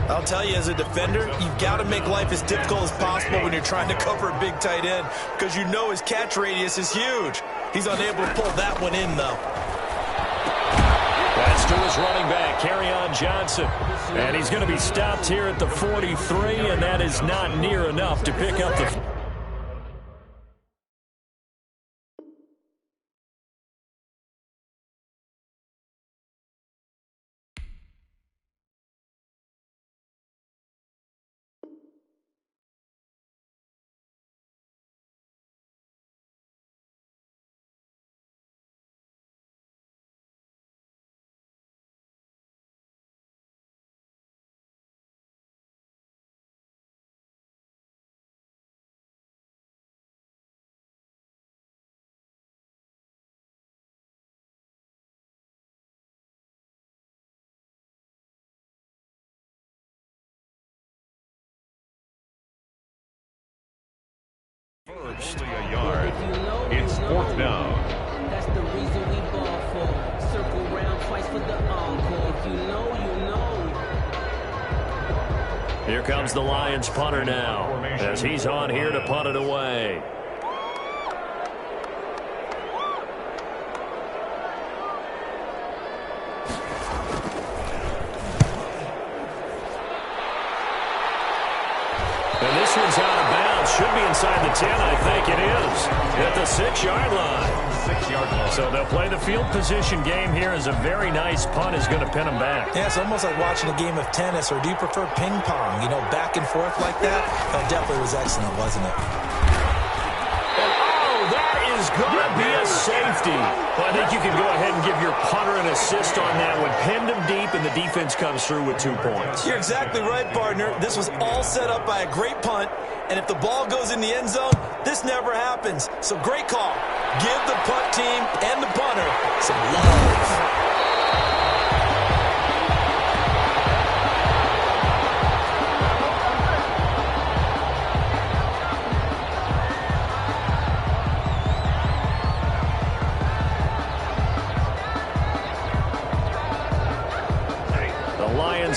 C: I'll tell you, as a defender, you've got to make life as difficult as possible when you're trying to cover a big tight end, because you know his catch radius is huge. He's unable to pull that one in, though.
A: That's to his running back, Kerryon Johnson. And he's going to be stopped here at the 43, and that is not near enough to pick up the...
B: First, a yard. It's 4th down.
E: That's the reason we ball for. Circle round twice for the encore. If you know, you know.
A: Here comes the Lions punter now, as he's on here to punt it away. And this one's out of bounds. Should be inside the 10, I think it is. At the 6-yard line.
B: 6-yard line.
A: So they'll play the field position game here as a very nice punt is going to pin them back.
C: Yeah, it's almost like watching a game of tennis, or do you prefer ping pong? You know, back and forth like that? That definitely was excellent, wasn't it?
A: And that is going to be a safety. Well, I think you can go ahead and give your punter an assist on that one. Pinned him deep, and the defense comes through with 2 points.
C: You're exactly right, partner. This was all set up by a great punt, and if the ball goes in the end zone, this never happens. So great call. Give the punt team and the punter some love.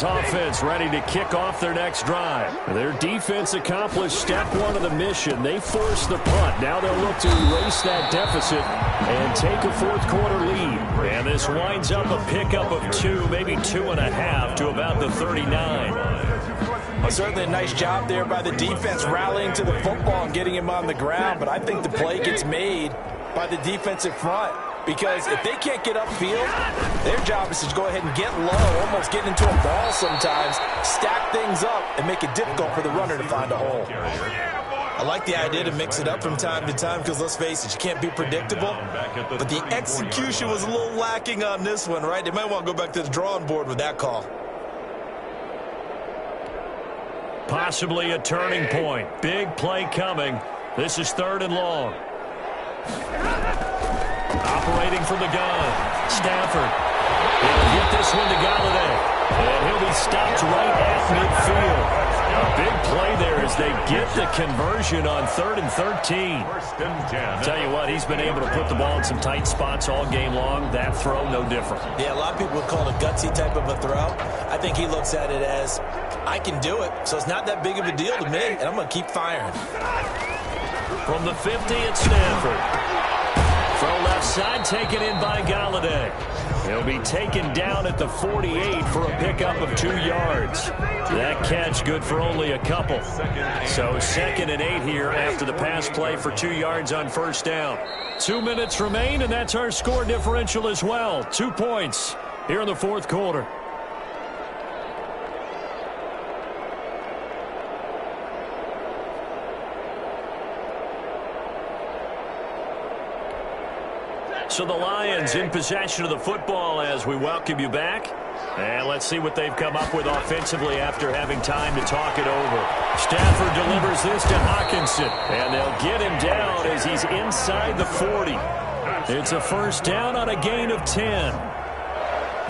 A: Offense ready to kick off their next drive. Their defense accomplished step 1 of the mission. They forced the punt. Now they'll look to erase that deficit and take a 4th-quarter lead. And this winds up a pickup of 2, maybe 2.5 to about the 39.
C: Well, certainly a nice job there by the defense rallying to the football and getting him on the ground. But I think the play gets made by the defensive front. Because if they can't get upfield, their job is to go ahead and get low, almost get into a ball sometimes, stack things up, and make it difficult for the runner to find a hole. I like the idea to mix it up from time to time because, let's face it, you can't be predictable. But the execution was a little lacking on this one, right? They might want to go back to the drawing board with that call.
A: Possibly a turning point. Big play coming. This is 3rd and long. Operating from the gun, Stafford. He'll get this one to Galladay, and he'll be stopped right at midfield. A big play there as they get the conversion on 3rd and 13.
B: First and 10.
A: Tell you what, he's been able to put the ball in some tight spots all game long. That throw, no different.
C: Yeah, a lot of people would call it a gutsy type of a throw. I think he looks at it as, I can do it, so it's not that big of a deal to me, and I'm going to keep firing.
A: From the 50, it's Stafford. Throw left side, taken in by Galladay. He'll be taken down at the 48 for a pickup of 2 yards. That catch good for only a couple. So 2nd and 8 here after the pass play for 2 yards on first down. 2 minutes remain, and that's our score differential as well. 2 points here in the fourth quarter. So the Lions in possession of the football as we welcome you back. And let's see what they've come up with offensively after having time to talk it over. Stafford delivers this to Hockenson, and they'll get him down as he's inside the 40. It's a first down on a gain of 10.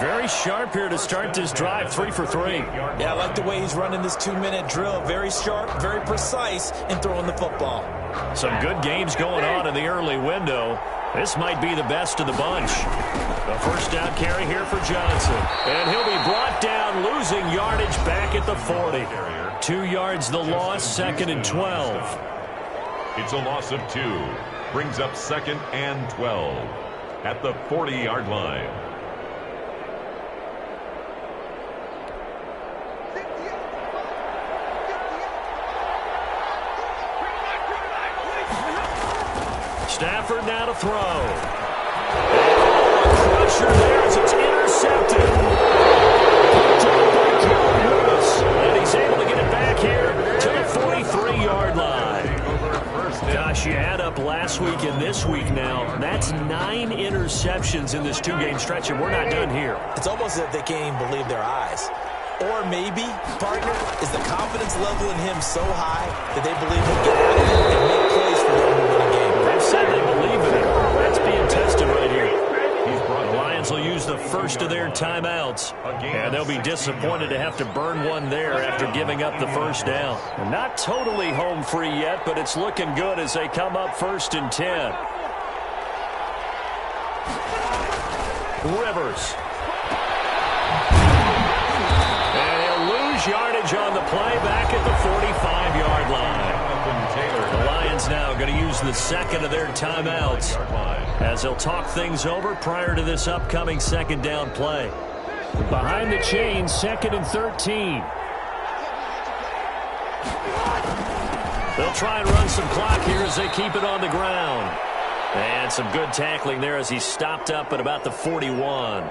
A: Very sharp here to start this drive, 3 for 3.
C: Yeah, I like the way he's running this 2-minute drill. Very sharp, very precise in throwing the football.
A: Some good games going on in the early window. This might be the best of the bunch. The first down carry here for Johnson. And he'll be brought down, losing yardage back at the 40. 2 yards the loss, 2nd and 12.
B: It's a loss of 2. Brings up 2nd and 12 at the 40-yard line.
A: Stafford now to throw. And a crusher there as it's intercepted. And he's able to get it back here to the 43-yard line. Gosh, you add up last week and this week now. That's 9 interceptions in this 2-game stretch, and we're not done here.
C: It's almost as if they can't even believe their eyes. Or maybe, partner, is the confidence level in him so high that they believe he'll get out of it and make plays for them to win a game.
A: They've said they believe in it. That's being tested right here. The Lions will use the first of their timeouts, and they'll be disappointed to have to burn one there after giving up the first down. Not totally home free yet, but it's looking good as they come up 1st and 10. Rivers. Yardage on the play back at the 45-yard line. The Lions now going to use the 2nd of their timeouts as they'll talk things over prior to this upcoming 2nd down play. Behind the chains, 2nd and 13. They'll try and run some clock here as they keep it on the ground. And some good tackling there as he stopped up at about the 41.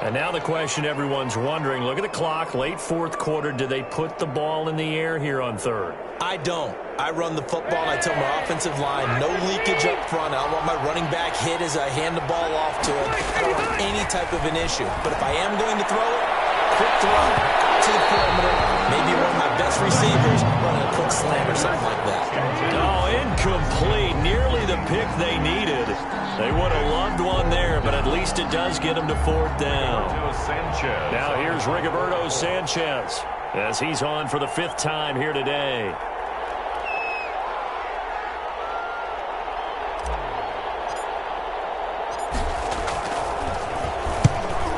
A: And now the question everyone's wondering, look at the clock, late fourth quarter, do they put the ball in the air here on 3rd?
C: I don't. I run the football, and I tell my offensive line, no leakage up front. I don't want my running back hit as I hand the ball off to him. I don't want any type of an issue. But if I am going to throw it, quick throw, out to the perimeter, maybe one of my best receivers running a quick slant or something like that.
A: Oh, incomplete. Nearly the pick they needed. They would have loved one there, but at least it does get them to 4th down. Now here's Rigoberto Sanchez as he's on for the 5th time here today.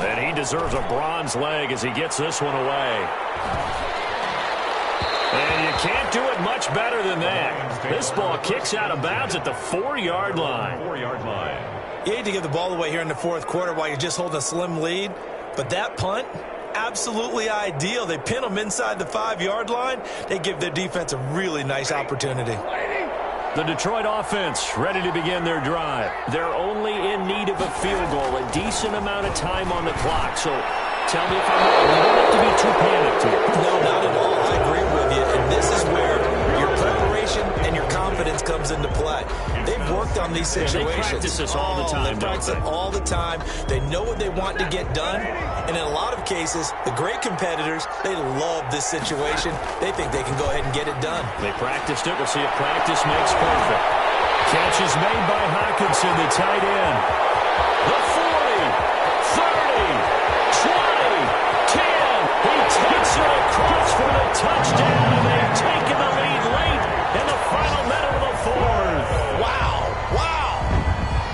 A: And he deserves a bronze leg as he gets this one away. And you can't do it much better than that. This ball kicks out of bounds at the 4-yard line.
B: 4-yard line.
C: You hate to give the ball away here in the fourth quarter while you're just holding a slim lead. But that punt, absolutely ideal. They pin them inside the 5-yard line. They give their defense a really nice opportunity.
A: The Detroit offense ready to begin their drive. They're only in need of a field goal, a decent amount of time on the clock. So tell me if I'm wrong. You don't have to be too panicked here.
C: No, not at all. I agree with you. And this is where your preparation and your confidence comes into play. They've worked on these situations.
A: They practice this all the time.
C: They practice it all the time. They know what they want to get done. And in a lot of cases, the great competitors, they love this situation. They think they can go ahead and get it done.
A: They practiced it. We'll see if practice makes perfect. Catch is made by Hockenson, the tight end. The 40, 30, 20, 10. He takes it across for the touchdown, and they've taken the lead late in the final minute of the 4th.
C: Wow.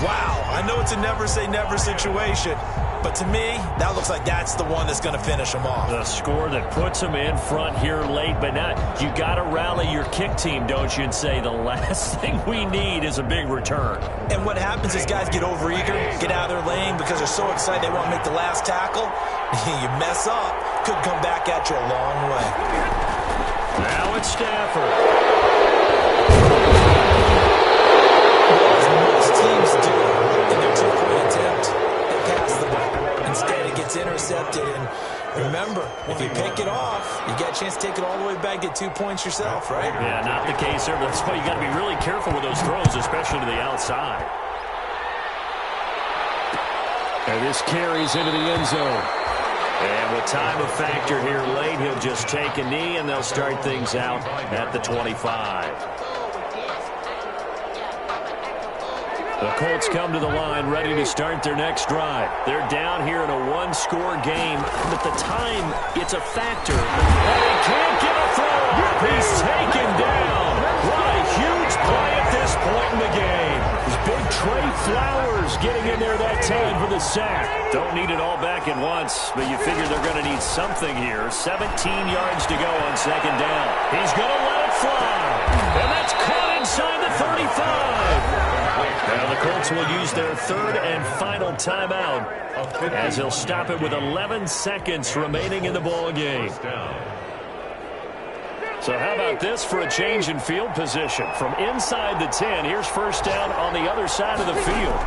C: Wow, I know it's a never-say-never situation, but to me, that looks like that's the one that's going to finish them off.
A: The score that puts them in front here late, but now you got to rally your kick team, don't you, and say the last thing we need is a big return.
C: And what happens is guys get overeager, get out of their lane because they're so excited they want to make the last tackle. You mess up, could come back at you a long way.
A: Now it's Stafford.
C: Most teams do in their two-point attempt, they pass the ball. Instead, it gets intercepted. And remember, if you pick it off, you get a chance to take it all the way back, get 2 points yourself, right?
A: Yeah, not the case there. That's why you got to be really careful with those throws, especially to the outside. And this carries into the end zone. And with time a factor here late, he'll just take a knee, and they'll start things out at the 25. The Colts come to the line ready to start their next drive. They're down here in a one-score game. At the time, it's a factor. And he can't get a throw. He's taken down. What a huge play at this point in the game. This big Trey Flowers getting in there that time for the sack. Don't need it all back at once, but you figure they're going to need something here. 17 yards to go on second down. He's going to let it fly. And that's caught inside the 35. Now the Colts will use their third and final timeout as he'll stop it with 11 seconds remaining in the ball game. So how about this for a change in field position? From inside the 10, here's first down on the other side of the field.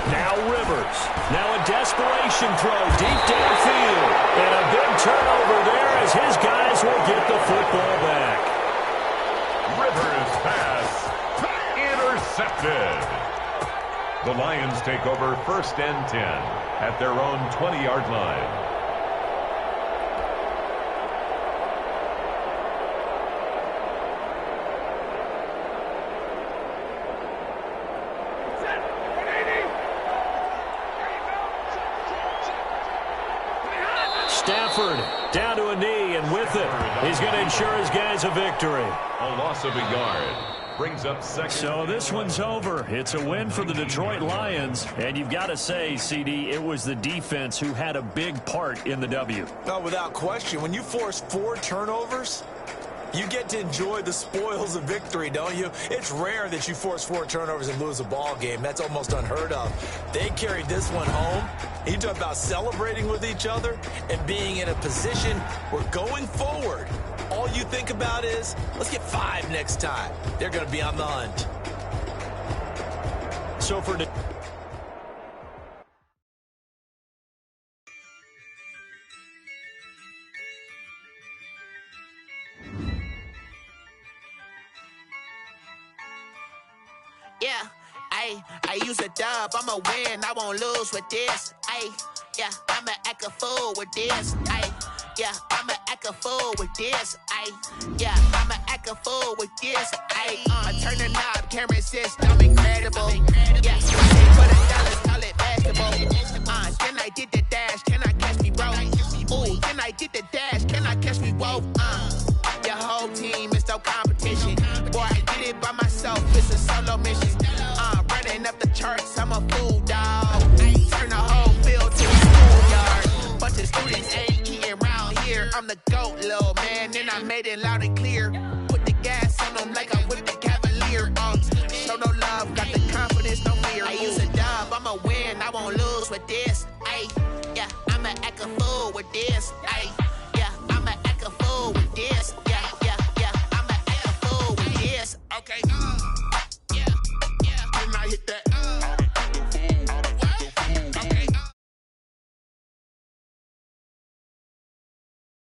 A: Now Rivers. Now a desperation throw deep downfield. And a big turnover there as his guys will get the football back.
B: Rivers pass. Intercepted. The Lions take over first and 10 at their own 20-yard line.
A: Stafford down to a knee, and with it, he's going to ensure his guys a victory.
B: A loss of a yard. Brings up second.
A: So this one's over. It's a win for the Detroit Lions. And you've got to say, CD, it was the defense who had a big part in the W.
C: No, without question. When you force 4 turnovers, you get to enjoy the spoils of victory, don't you? It's rare that you force 4 turnovers and lose a ball game. That's almost unheard of. They carried this one home. You talk about celebrating with each other and being in a position where going forward, all you think about is, let's get 5 next time. They're going to be on the hunt.
A: So for
F: yeah, I use a dub, I'ma win, I won't lose with this. Yeah, I'ma act a fool with this. Yeah, I'ma act a fool with this. Yeah, I'ma act a fool with this. Turn the knob, camera assist, I'm incredible. Yeah, for the dollars, call it basketball. Then I did the dash, can I catch me, bro? Ooh, then I did the dash, can I catch me, whoa? Your whole team is no competition. Boy, I did it by myself, it's a solo mission. Running up the charts, I'm a fool, dog. Turn the whole field to a schoolyard. Bunch of students ain't eating around here. I'm the GOAT, little man, and I made it loud and clear. Put the gas on them like a